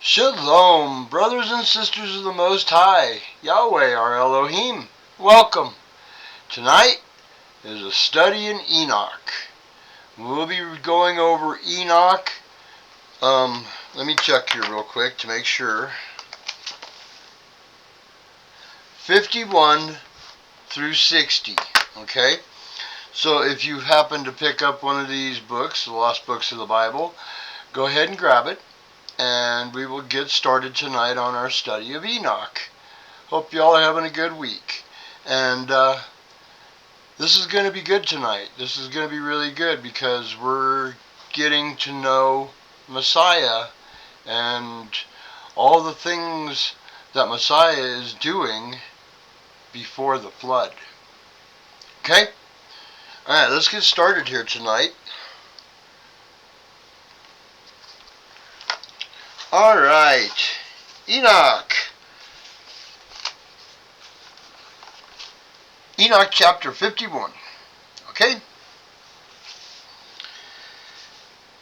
Shalom, brothers and sisters of the Most High, Yahweh our Elohim. Welcome. Tonight is a study in Enoch. We'll be going over Enoch. Let me check here real quick to make sure. 51 through 60. Okay? So if you happen to pick up one of these books, the Lost Books of the Bible, go ahead and grab it. And we will get started tonight on our study of Enoch. Hope y'all are having a good week. And this is going to be good tonight. This is going to be really good because we're getting to know Messiah and all the things that Messiah is doing before the flood. Okay? Alright, let's get started here tonight. Alright, Enoch. Enoch chapter 51. Okay?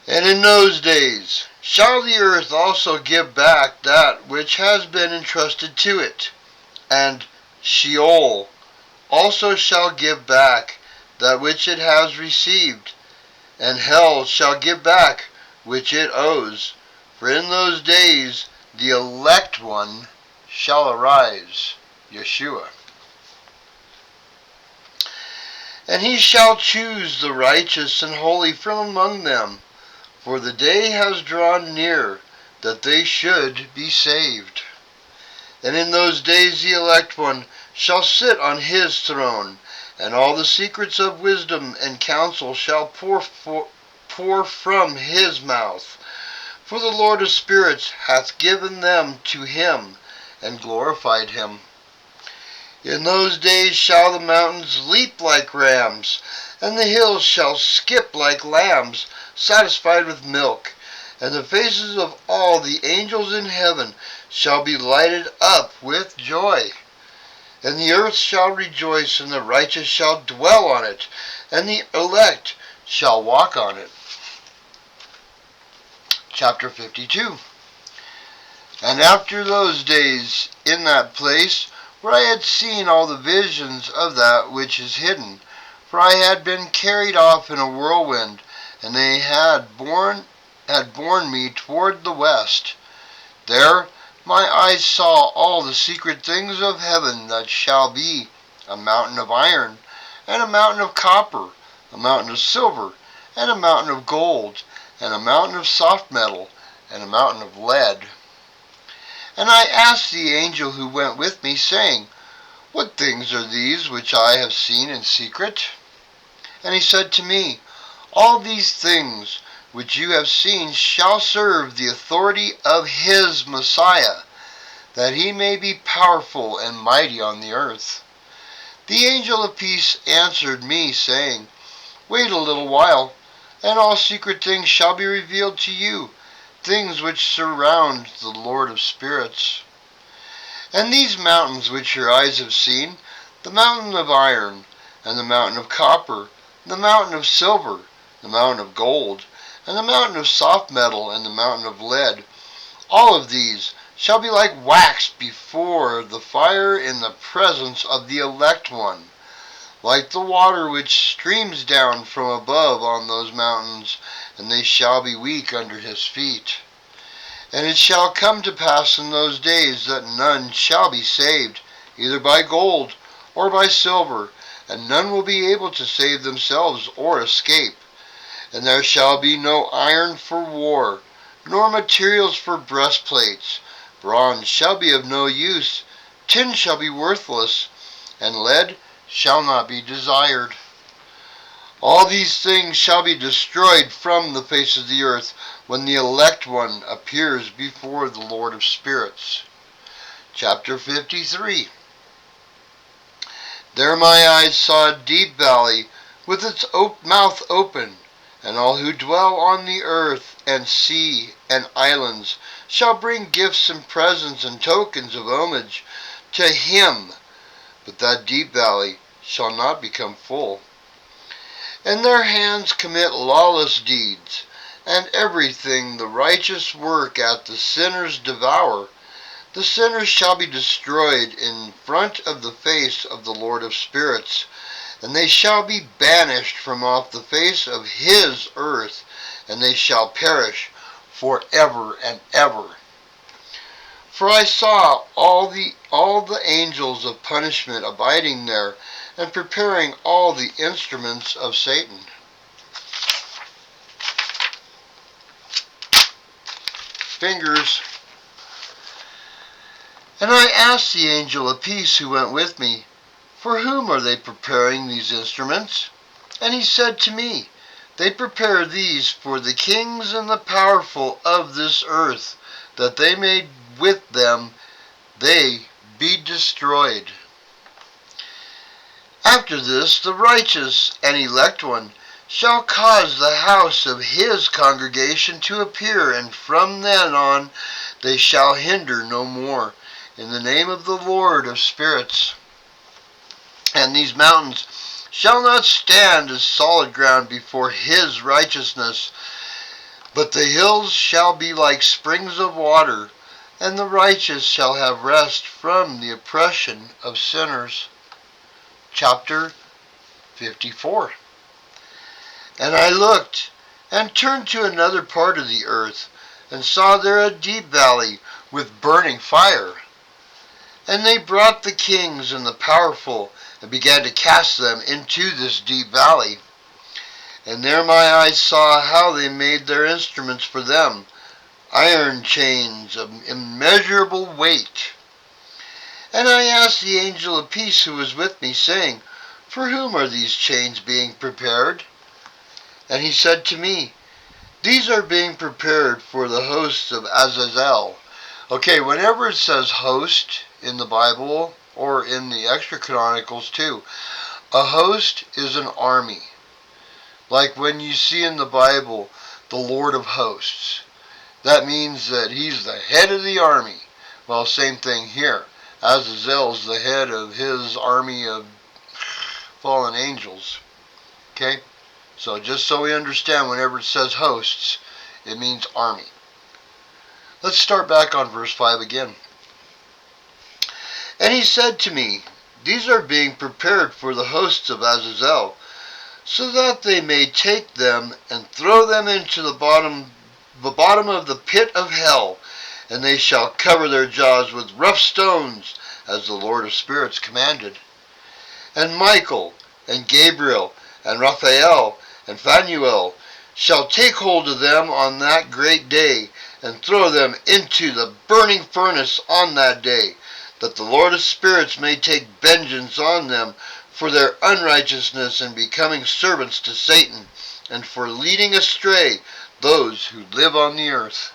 And in those days shall the earth also give back that which has been entrusted to it, and Sheol also shall give back that which it has received, and hell shall give back which it owes. For in those days the elect one shall arise, Yeshua. And he shall choose the righteous and holy from among them, for the day has drawn near that they should be saved. And in those days the elect one shall sit on his throne, and all the secrets of wisdom and counsel shall pour from his mouth. For the Lord of spirits hath given them to him, and glorified him. In those days shall the mountains leap like rams, and the hills shall skip like lambs, satisfied with milk. And the faces of all the angels in heaven shall be lighted up with joy. And the earth shall rejoice, and the righteous shall dwell on it, and the elect shall walk on it. Chapter 52. And after those days, in that place where I had seen all the visions of that which is hidden, for I had been carried off in a whirlwind, and they had borne me toward the west. There my eyes saw all the secret things of heaven that shall be, a mountain of iron, and a mountain of copper, a mountain of silver, and a mountain of gold, and a mountain of soft metal, and a mountain of lead. And I asked the angel who went with me, saying, What things are these which I have seen in secret? And he said to me, All these things which you have seen shall serve the authority of his Messiah, that he may be powerful and mighty on the earth. The angel of peace answered me, saying, Wait a little while, and all secret things shall be revealed to you, things which surround the Lord of spirits. And these mountains which your eyes have seen, the mountain of iron, and the mountain of copper, the mountain of silver, the mountain of gold, and the mountain of soft metal, and the mountain of lead, all of these shall be like wax before the fire in the presence of the elect one, like the water which streams down from above on those mountains, and they shall be weak under his feet. And it shall come to pass in those days that none shall be saved, either by gold or by silver, and none will be able to save themselves or escape. And there shall be no iron for war, nor materials for breastplates. Bronze shall be of no use, tin shall be worthless, and lead shall not be desired. All these things shall be destroyed from the face of the earth when the elect one appears before the Lord of spirits. Chapter 53. There my eyes saw a deep valley with its mouth open, and all who dwell on the earth and sea and islands shall bring gifts and presents and tokens of homage to him, but that deep valley shall not become full. And their hands commit lawless deeds, and everything the righteous work at the sinners devour. The sinners shall be destroyed in front of the face of the Lord of spirits, and they shall be banished from off the face of his earth, and they shall perish for ever and ever. For I saw all the angels of punishment abiding there, and preparing all the instruments of Satan. Fingers. And I asked the angel of peace who went with me, for whom are they preparing these instruments? And he said to me, they prepare these for the kings and the powerful of this earth, that they may with them they be destroyed. After this, the righteous and elect one shall cause the house of his congregation to appear, and from then on they shall hinder no more, in the name of the Lord of spirits. And these mountains shall not stand as solid ground before his righteousness, but the hills shall be like springs of water, and the righteous shall have rest from the oppression of sinners. Chapter 54. And I looked, and turned to another part of the earth, and saw there a deep valley with burning fire. And they brought the kings and the powerful, and began to cast them into this deep valley. And there my eyes saw how they made their instruments for them, iron chains of immeasurable weight. And I asked the angel of peace who was with me, saying, for whom are these chains being prepared? And he said to me, these are being prepared for the hosts of Azazel. Okay, whenever it says host in the Bible, or in the Extra-canonicals too, a host is an army. Like when you see in the Bible, the Lord of hosts. That means that he's the head of the army. Well, same thing here. Azazel's the head of his army of fallen angels. Okay? So just so we understand, whenever it says hosts, it means army. Let's start back on verse 5 again. And he said to me, these are being prepared for the hosts of Azazel, so that they may take them and throw them into the bottom of the pit of hell, and they shall cover their jaws with rough stones, as the Lord of spirits commanded. And Michael, and Gabriel, and Raphael, and Phanuel shall take hold of them on that great day, and throw them into the burning furnace on that day, that the Lord of spirits may take vengeance on them for their unrighteousness in becoming servants to Satan, and for leading astray those who live on the earth.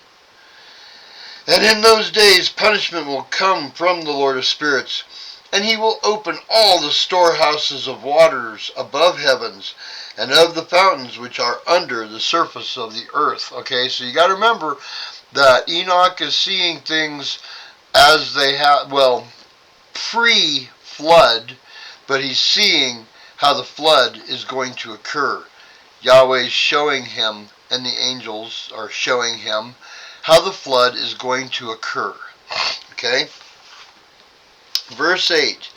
And in those days punishment will come from the Lord of spirits, and he will open all the storehouses of waters above heavens, and of the fountains which are under the surface of the earth. Okay, so you got to remember that Enoch is seeing things as they have, well, pre-flood, but he's seeing how the flood is going to occur. Yahweh's showing him, and the angels are showing him, how the flood is going to occur. Okay? Verse 8,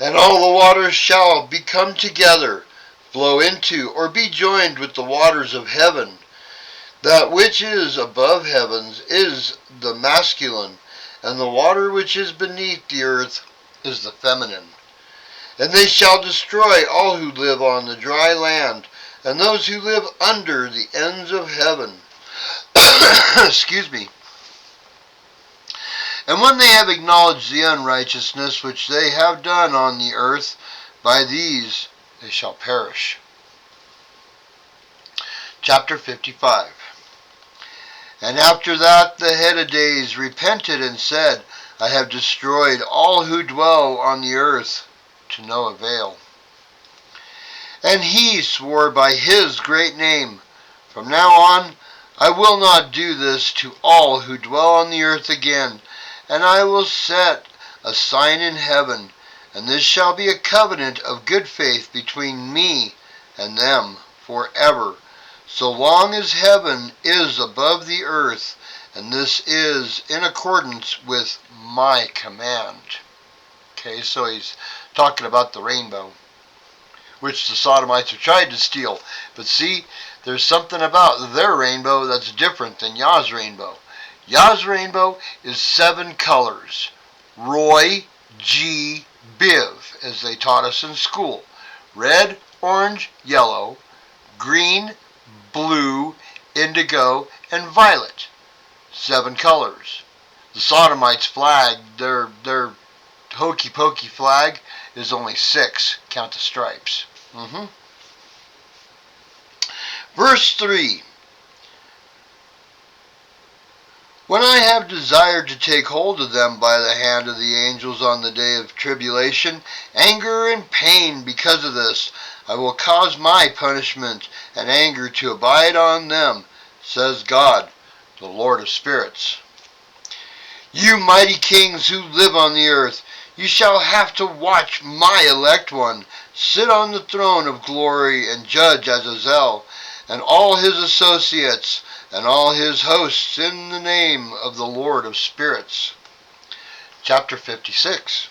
and all the waters shall become together, flow into, or be joined with the waters of heaven. That which is above heavens is the masculine, and the water which is beneath the earth is the feminine. And they shall destroy all who live on the dry land, and those who live under the ends of heaven. Excuse me. And when they have acknowledged the unrighteousness which they have done on the earth, by these they shall perish. Chapter 55. And after that the head of days repented and said, I have destroyed all who dwell on the earth, to no avail. And he swore by his great name, from now on I will not do this to all who dwell on the earth again, and I will set a sign in heaven, and this shall be a covenant of good faith between me and them forever, so long as heaven is above the earth, and this is in accordance with my command. Okay, so he's talking about the rainbow, which the Sodomites have tried to steal. But see, there's something about their rainbow that's different than Yah's rainbow. Yah's rainbow is 7 colors. Roy, G, Biv, as they taught us in school. Red, orange, yellow, green, blue, indigo, and violet. 7 colors. The Sodomites' flag, their hokey pokey flag, is only 6. Count the stripes. Verse 3. When I have desired to take hold of them by the hand of the angels on the day of tribulation, anger and pain because of this, I will cause my punishment and anger to abide on them, says God, the Lord of spirits. You mighty kings who live on the earth, you shall have to watch my elect one sit on the throne of glory and judge Azazel and all his associates and all his hosts in the name of the Lord of spirits. Chapter 56.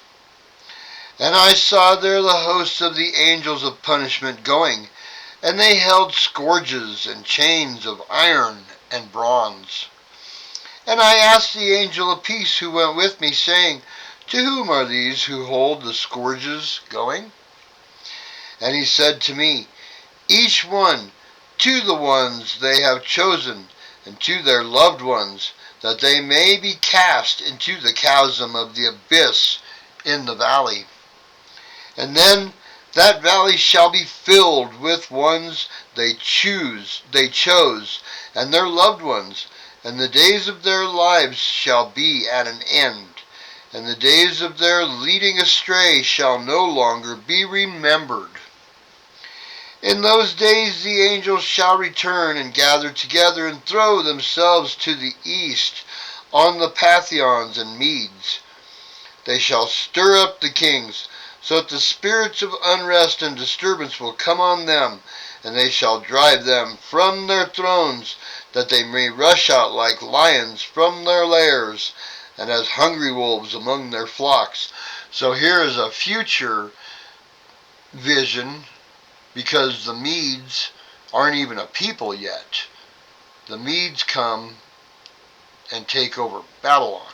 And I saw there the hosts of the angels of punishment going, and they held scourges and chains of iron and bronze. And I asked the angel of peace who went with me, saying, to whom are these who hold the scourges going? And he said to me, each one to the ones they have chosen, and to their loved ones, that they may be cast into the chasm of the abyss in the valley. And then that valley shall be filled with ones they chose, and their loved ones, and the days of their lives shall be at an end, and the days of their leading astray shall no longer be remembered. In those days the angels shall return and gather together and throw themselves to the east on the Parthians and Medes. They shall stir up the kings, so that the spirits of unrest and disturbance will come on them, and they shall drive them from their thrones, that they may rush out like lions from their lairs, and as hungry wolves among their flocks. So here is a future vision, because the Medes aren't even a people yet. The Medes come and take over Babylon.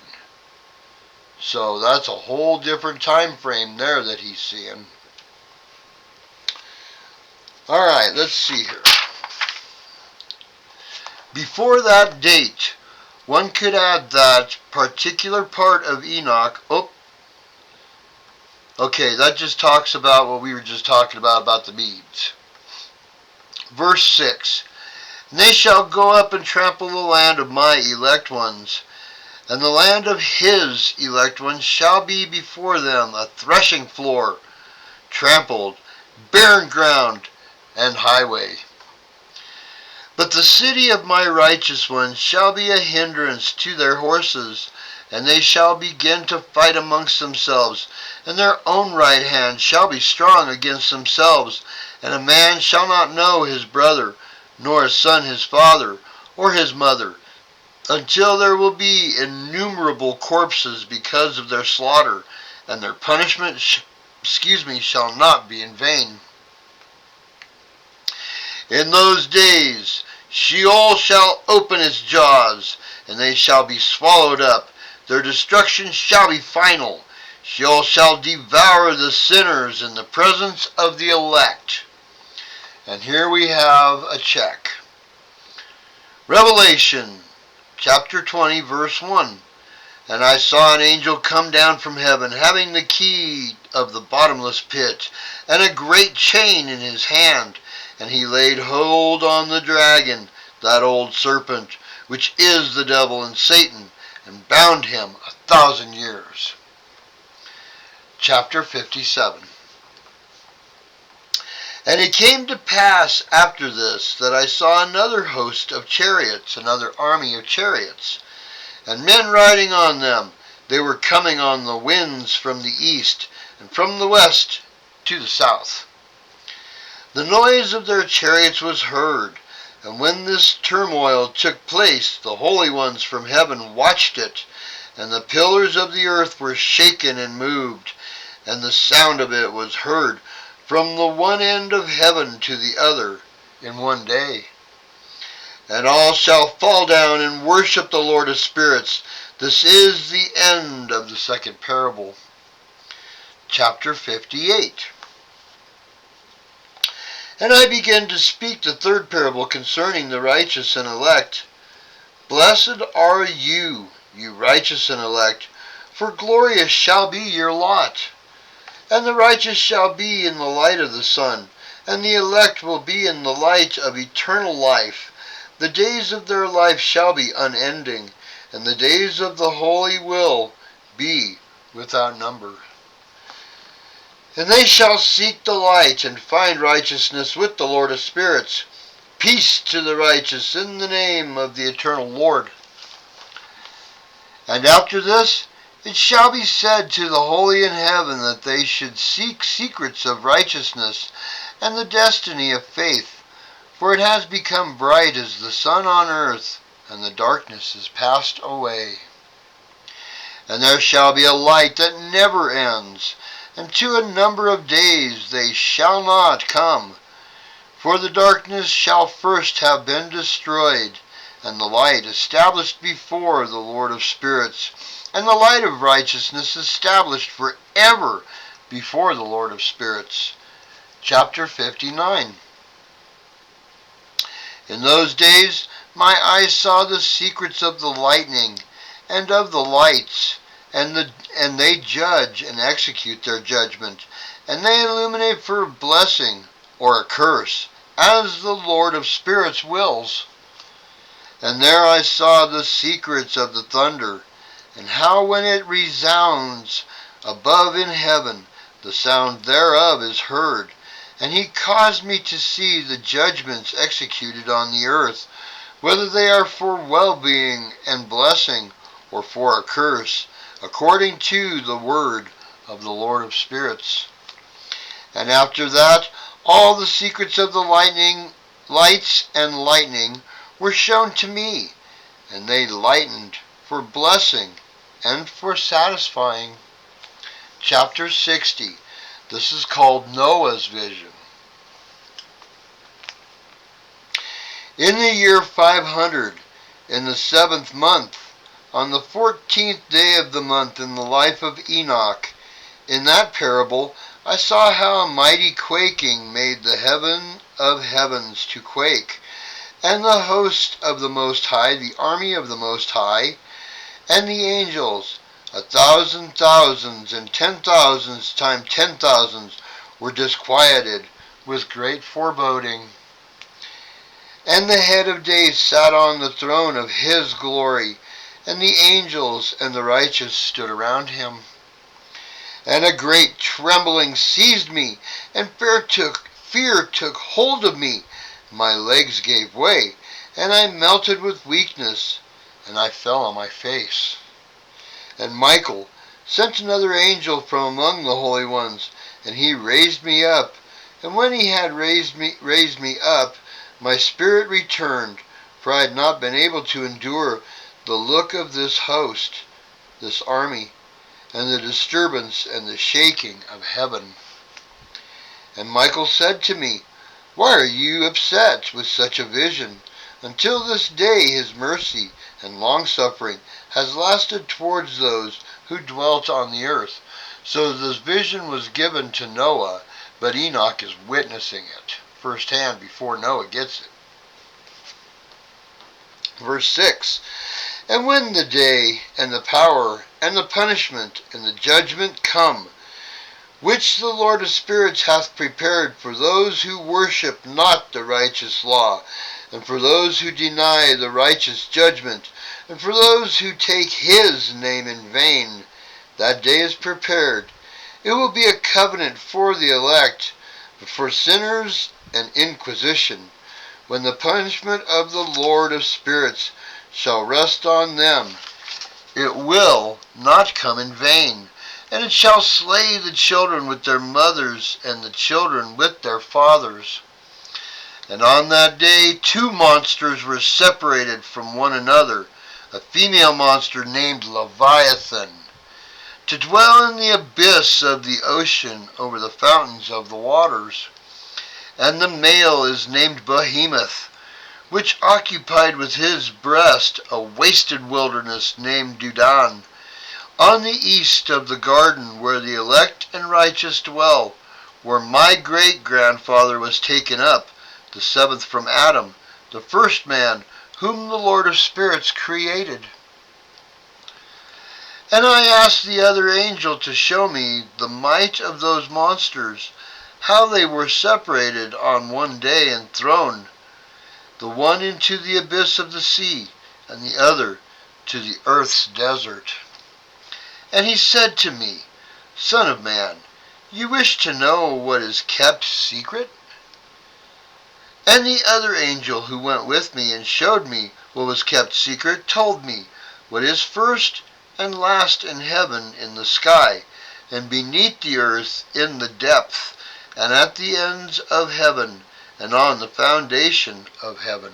So that's a whole different time frame there that he's seeing. Alright, let's see here. Before that date, one could add that particular part of Enoch. Okay, that just talks about what we were just talking about the Medes. Verse 6. And they shall go up and trample the land of my elect ones, and the land of his elect ones shall be before them a threshing floor, trampled, barren ground, and highway. But the city of my righteous ones shall be a hindrance to their horses, and they shall begin to fight amongst themselves, and their own right hand shall be strong against themselves, and a man shall not know his brother, nor a son his father, or his mother, until there will be innumerable corpses because of their slaughter, and their punishment shall not be in vain. In those days Sheol shall open its jaws, and they shall be swallowed up. Their destruction shall be final. Sheol shall devour the sinners in the presence of the elect. And here we have a check. Revelation chapter 20, verse 1. And I saw an angel come down from heaven, having the key of the bottomless pit, and a great chain in his hand. And he laid hold on the dragon, that old serpent, which is the devil and Satan, and bound him 1,000 years. Chapter 57. And it came to pass after this, that I saw another host of chariots, another army of chariots, and men riding on them. They were coming on the winds from the east, and from the west to the south. The noise of their chariots was heard, And when this turmoil took place, the holy ones from heaven watched it, and the pillars of the earth were shaken and moved, and the sound of it was heard from the one end of heaven to the other in one day. And all shall fall down and worship the Lord of spirits. This is the end of the second parable. Chapter 58. And I began to speak the third parable concerning the righteous and elect. Blessed are you, you righteous and elect, for glorious shall be your lot. And the righteous shall be in the light of the sun, and the elect will be in the light of eternal life. The days of their life shall be unending, and the days of the holy will be without number. And they shall seek the light and find righteousness with the Lord of spirits. Peace to the righteous in the name of the eternal Lord. And after this, it shall be said to the holy in heaven that they should seek secrets of righteousness and the destiny of faith, for it has become bright as the sun on earth, and the darkness is passed away. And there shall be a light that never ends, and to a number of days they shall not come. For the darkness shall first have been destroyed, and the light established before the Lord of spirits, and the light of righteousness established forever before the Lord of spirits. Chapter 59. In those days my eyes saw the secrets of the lightning, and of the lights, and they judge and execute their judgment, and they illuminate for a blessing or a curse, as the Lord of spirits wills. And there I saw the secrets of the thunder, and how when it resounds above in heaven, the sound thereof is heard. And he caused me to see the judgments executed on the earth, whether they are for well-being and blessing, or for a curse, according to the word of the Lord of spirits. And after that, all the secrets of the lights and lightning were shown to me, and they lightened for blessing and for satisfying. Chapter 60. This is called Noah's vision. In the year 500, in the 7th month, on the 14th day of the month in the life of Enoch, in that parable I saw how a mighty quaking made the heaven of heavens to quake, and the host of the Most High, the army of the Most High, and the angels, 1,000 thousands and 10,000s times 10,000s, were disquieted with great foreboding. And the head of days sat on the throne of his glory, and the angels and the righteous stood around him. And a great trembling seized me, and fear took hold of me. My legs gave way, and I melted with weakness, and I fell on my face. And Michael sent another angel from among the holy ones, and he raised me up. And when he had raised me up, my spirit returned, for I had not been able to endure the look of this host, this army, and the disturbance and the shaking of heaven. And Michael said to me, Why are you upset with such a vision? Until this day his mercy and long-suffering has lasted towards those who dwelt on the earth. So this vision was given to Noah, but Enoch is witnessing it firsthand before Noah gets it. Verse 6. And when the day and the power and the punishment and the judgment come, which the Lord of spirits hath prepared for those who worship not the righteous law, and for those who deny the righteous judgment, and for those who take his name in vain, that day is prepared. It will be a covenant for the elect, but for sinners an inquisition, when the punishment of the Lord of spirits shall rest on them. It will not come in vain, and it shall slay the children with their mothers, and the children with their fathers. And on that day 2 monsters were separated from one another, a female monster named Leviathan, to dwell in the abyss of the ocean over the fountains of the waters. And the male is named Behemoth, which occupied with his breast a wasted wilderness named Dudan, on the east of the garden where the elect and righteous dwell, where my great-grandfather was taken up, the 7th from Adam, the first man, whom the Lord of Spirits created. And I asked the other angel to show me the might of those monsters, how they were separated on one day and thrown, the one into the abyss of the sea, and the other to the earth's desert. And he said to me, Son of man, you wish to know what is kept secret? And the other angel who went with me and showed me what was kept secret told me what is first and last in heaven in the sky, and beneath the earth in the depth, and at the ends of heaven, and on the foundation of heaven.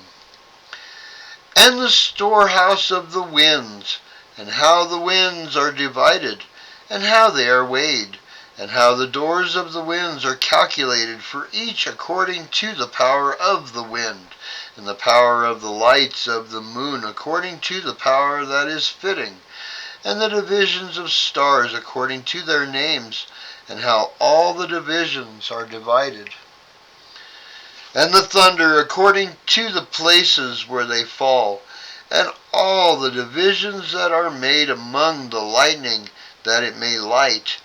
And the storehouse of the winds, and how the winds are divided, and how they are weighed, and how the doors of the winds are calculated for each according to the power of the wind, and the power of the lights of the moon according to the power that is fitting, and the divisions of stars according to their names, and how all the divisions are divided. And the thunder according to the places where they fall, and all the divisions that are made among the lightning, that it may light,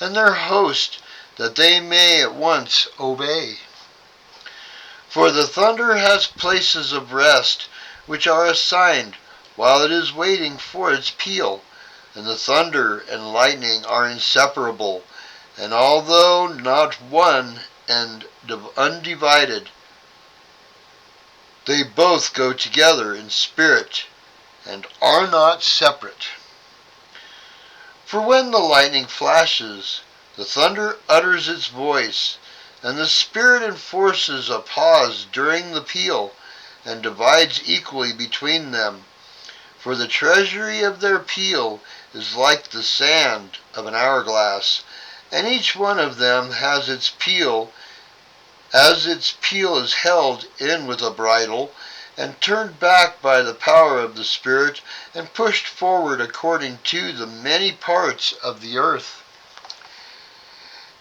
and their host, that they may at once obey. For the thunder has places of rest, which are assigned while it is waiting for its peal, and the thunder and lightning are inseparable, and although not one and undivided, they both go together in spirit, and are not separate. For when the lightning flashes, the thunder utters its voice, and the Spirit enforces a pause during the peal, and divides equally between them. For the treasury of their peal is like the sand of an hourglass, and each one of them has its peal, as its peal is held in with a bridle, and turned back by the power of the Spirit, and pushed forward according to the many parts of the earth.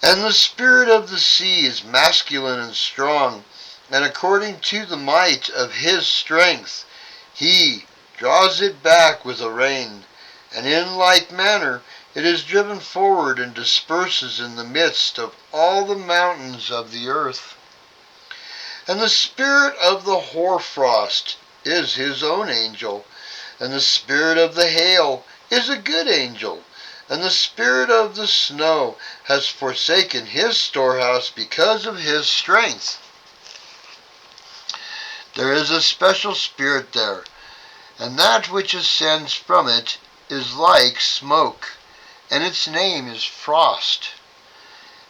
And the spirit of the sea is masculine and strong, and according to the might of his strength, he draws it back with a rein, and in like manner it is driven forward and disperses in the midst of all the mountains of the earth. And the spirit of the hoarfrost is his own angel, and the spirit of the hail is a good angel, and the spirit of the snow has forsaken his storehouse because of his strength. There is a special spirit there, and that which ascends from it is like smoke, and its name is frost.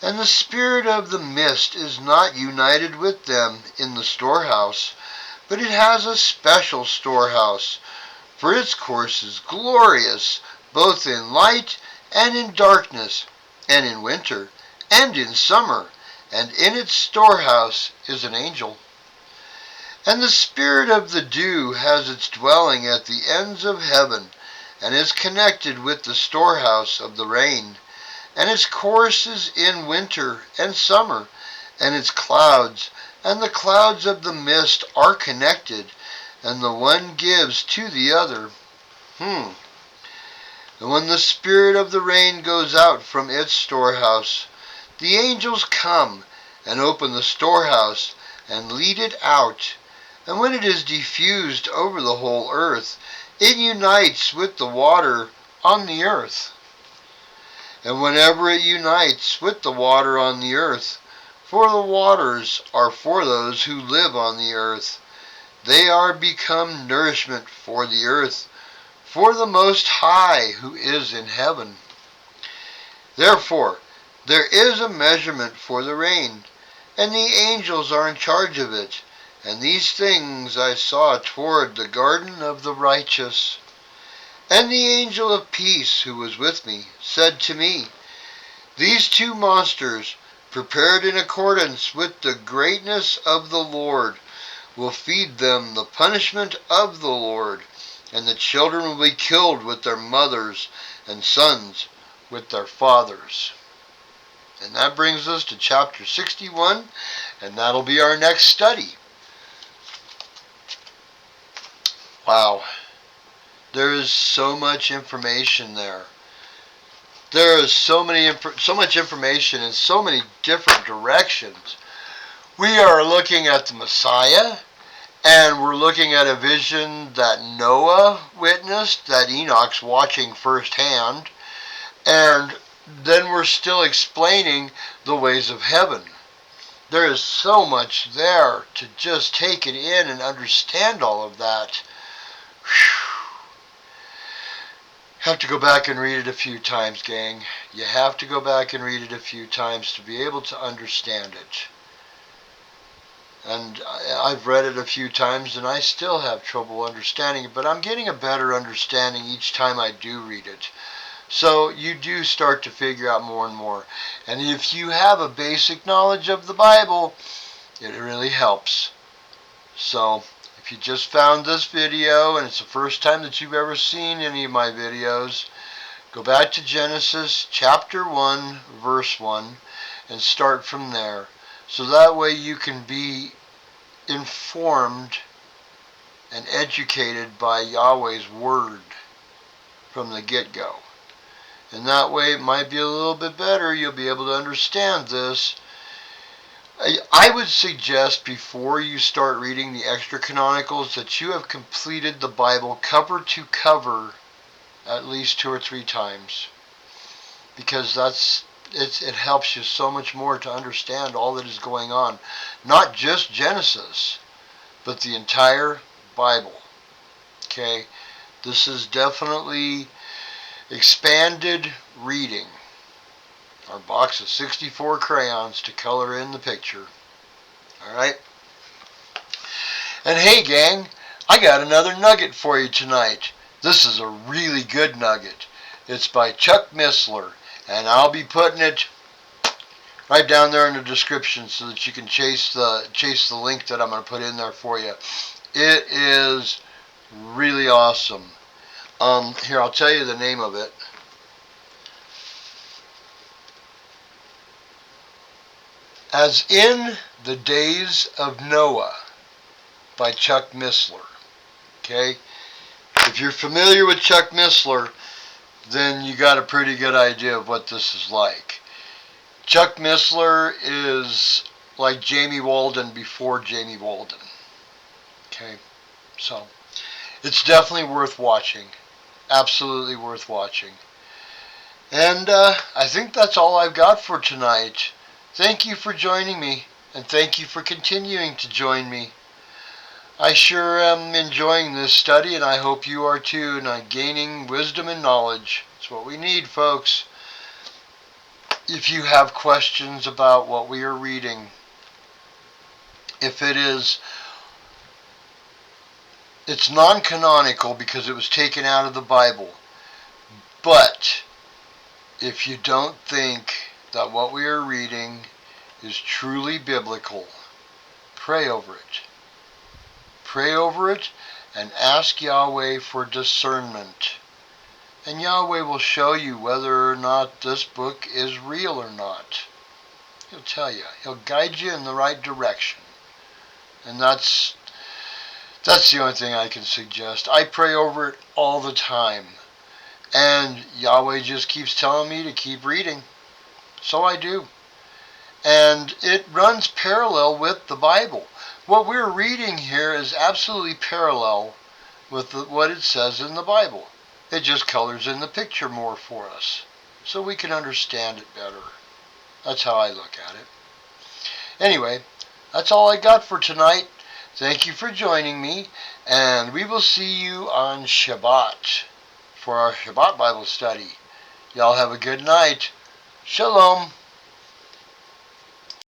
And the spirit of the mist is not united with them in the storehouse, but it has a special storehouse, for its course is glorious, both in light and in darkness, and in winter and in summer, and in its storehouse is an angel. And the spirit of the dew has its dwelling at the ends of heaven, and is connected with the storehouse of the rain, and its course is in winter and summer, and its clouds and the clouds of the mist are connected, and the one gives to the other. And when the spirit of the rain goes out from its storehouse, the angels come and open the storehouse and lead it out, and when it is diffused over the whole earth, it unites with the water on the earth. And whenever it unites with the water on the earth, for the waters are for those who live on the earth, they are become nourishment for the earth, for the Most High who is in heaven. Therefore, there is a measurement for the rain, and the angels are in charge of it, And these things I saw toward the garden of the righteous. And the angel of peace, who was with me, said to me, These two monsters, prepared in accordance with the greatness of the Lord, will feed them the punishment of the Lord, and the children will be killed with their mothers, and sons with their fathers. And that brings us to chapter 61, and that'll be our next study. Wow, there is so much information there. There is so much information in so many different directions. We are looking at the Messiah, and we're looking at a vision that Noah witnessed, that Enoch's watching firsthand, and then we're still explaining the ways of heaven. There is so much there to just take it in and understand all of that. Have to go back and read it a few times, gang. You have to go back and read it a few times to be able to understand it. And I've read it a few times and I still have trouble understanding it, but I'm getting a better understanding each time I do read it. So you do start to figure out more and more. And if you have a basic knowledge of the Bible, it really helps. So if you just found this video and it's the first time that you've ever seen any of my videos, go back to Genesis chapter 1, verse 1, and start from there. So that way you can be informed and educated by Yahweh's word from the get-go. And that way it might be a little bit better. You'll be able to understand this. I would suggest before you start reading the Extra-canonicals that you have completed the Bible cover to cover at least 2 or 3 times. Because it helps you so much more to understand all that is going on. Not just Genesis, but the entire Bible. Okay? This is definitely expanded reading. Our box of 64 crayons to color in the picture. Alright? And hey gang, I got another nugget for you tonight. This is a really good nugget. It's by Chuck Missler, and I'll be putting it right down there in the description so that you can chase the link that I'm going to put in there for you. It is really awesome. Here, I'll tell you the name of it. As in the Days of Noah by Chuck Missler. Okay? If you're familiar with Chuck Missler, then you got a pretty good idea of what this is like. Chuck Missler is like Jamie Walden before Jamie Walden. Okay? So, it's definitely worth watching. Absolutely worth watching. And I think that's all I've got for tonight. Thank you for joining me, and thank you for continuing to join me. I sure am enjoying this study, and I hope you are too, and I'm gaining wisdom and knowledge. It's what we need, folks. If you have questions about what we are reading, if it's non-canonical because it was taken out of the Bible, but if you don't think that what we are reading is truly biblical, pray over it. Pray over it and ask Yahweh for discernment. And Yahweh will show you whether or not this book is real or not. He'll tell you. He'll guide you in the right direction. And that's the only thing I can suggest. I pray over it all the time. And Yahweh just keeps telling me to keep reading. So I do. And it runs parallel with the Bible. What we're reading here is absolutely parallel with what it says in the Bible. It just colors in the picture more for us, so we can understand it better. That's how I look at it. Anyway, that's all I got for tonight. Thank you for joining me, and we will see you on Shabbat for our Shabbat Bible study. Y'all have a good night. Shalom.